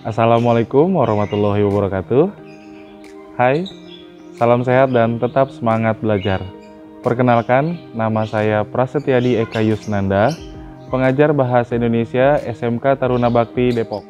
Assalamualaikum warahmatullahi wabarakatuh. Hai, salam sehat dan tetap semangat belajar. Perkenalkan, nama saya Prasetyadi Eka Yusnanda, pengajar Bahasa Indonesia SMK Taruna Bakti Depok.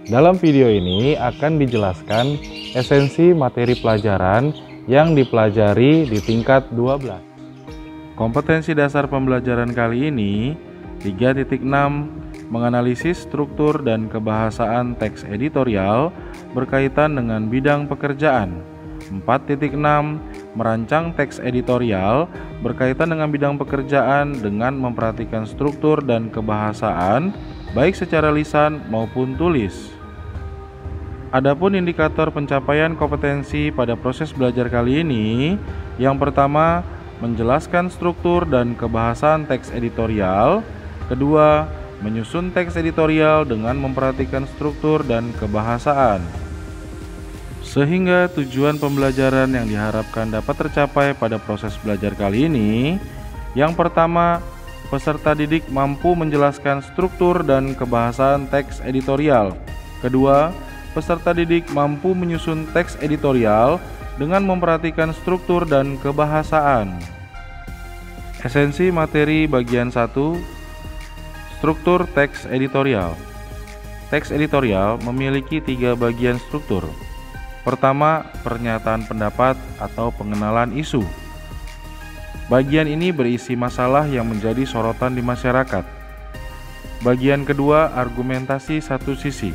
Dalam video ini akan dijelaskan esensi materi pelajaran yang dipelajari di tingkat 12. Kompetensi dasar pembelajaran kali ini 3.6 menganalisis struktur dan kebahasaan teks editorial berkaitan dengan bidang pekerjaan. 4.6 merancang teks editorial berkaitan dengan bidang pekerjaan dengan memperhatikan struktur dan kebahasaan baik secara lisan maupun tulis. Adapun indikator pencapaian kompetensi pada proses belajar kali ini, yang pertama menjelaskan struktur dan kebahasaan teks editorial, kedua menyusun teks editorial dengan memperhatikan struktur dan kebahasaan. Sehingga tujuan pembelajaran yang diharapkan dapat tercapai pada proses belajar kali ini, yang pertama, peserta didik mampu menjelaskan struktur dan kebahasaan teks editorial. Kedua, peserta didik mampu menyusun teks editorial dengan memperhatikan struktur dan kebahasaan. Esensi materi bagian 1. Struktur teks editorial. Teks editorial memiliki 3 bagian struktur. Pertama, pernyataan pendapat atau pengenalan isu. Bagian ini berisi masalah yang menjadi sorotan di masyarakat. Bagian kedua, argumentasi satu sisi.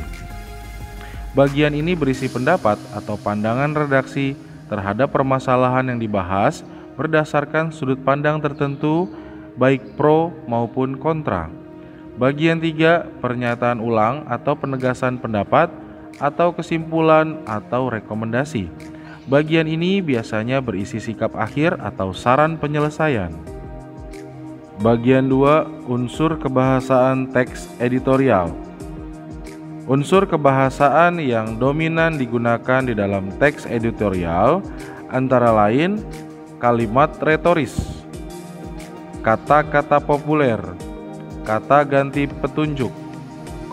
Bagian ini berisi pendapat atau pandangan redaksi terhadap permasalahan yang dibahas berdasarkan sudut pandang tertentu, baik pro maupun kontra. Bagian 3, pernyataan ulang atau penegasan pendapat atau kesimpulan atau rekomendasi. Bagian ini biasanya berisi sikap akhir atau saran penyelesaian. Bagian 2, unsur kebahasaan teks editorial. Unsur kebahasaan yang dominan digunakan di dalam teks editorial antara lain kalimat retoris, kata-kata populer, kata ganti petunjuk,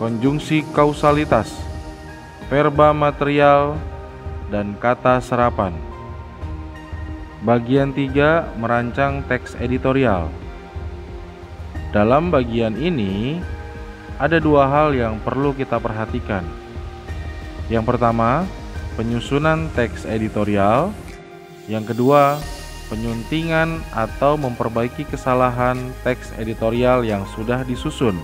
konjungsi kausalitas, verba material, dan kata serapan. Bagian 3, merancang teks editorial. Dalam bagian ini, ada 2 hal yang perlu kita perhatikan. Yang pertama, penyusunan teks editorial. Yang kedua, penyuntingan atau memperbaiki kesalahan teks editorial yang sudah disusun.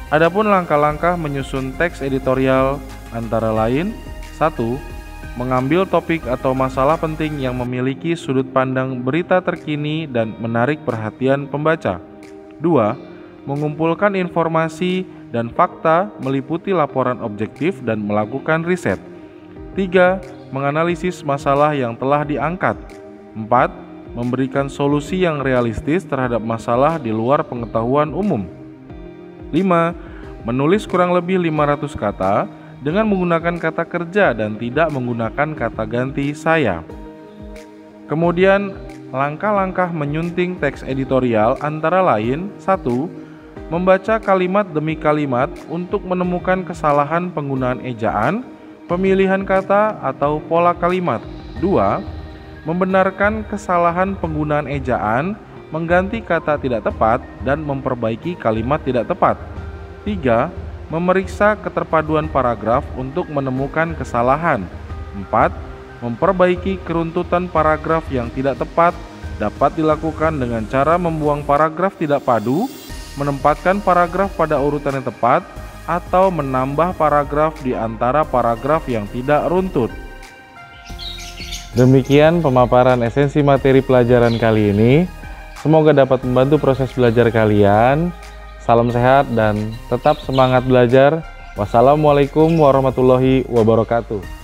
Adapun langkah-langkah menyusun teks editorial antara lain: 1. Mengambil topik atau masalah penting yang memiliki sudut pandang berita terkini dan menarik perhatian pembaca. 2. Mengumpulkan informasi dan fakta meliputi laporan objektif dan melakukan riset. 3. Menganalisis masalah yang telah diangkat. 4. Memberikan solusi yang realistis terhadap masalah di luar pengetahuan umum. 5. Menulis kurang lebih 500 kata dengan menggunakan kata kerja dan tidak menggunakan kata ganti saya. Kemudian, langkah-langkah menyunting teks editorial antara lain: 1. Membaca kalimat demi kalimat untuk menemukan kesalahan penggunaan ejaan, pemilihan kata, atau pola kalimat. 2. Membenarkan kesalahan penggunaan ejaan, mengganti kata tidak tepat, dan memperbaiki kalimat tidak tepat. 3. Memeriksa keterpaduan paragraf untuk menemukan kesalahan. 4. Memperbaiki keruntutan paragraf yang tidak tepat dapat dilakukan dengan cara membuang paragraf tidak padu, menempatkan paragraf pada urutan yang tepat, atau menambah paragraf di antara paragraf yang tidak runtut. Demikian pemaparan esensi materi pelajaran kali ini. Semoga dapat membantu proses belajar kalian. Salam sehat dan tetap semangat belajar. Wassalamualaikum warahmatullahi wabarakatuh.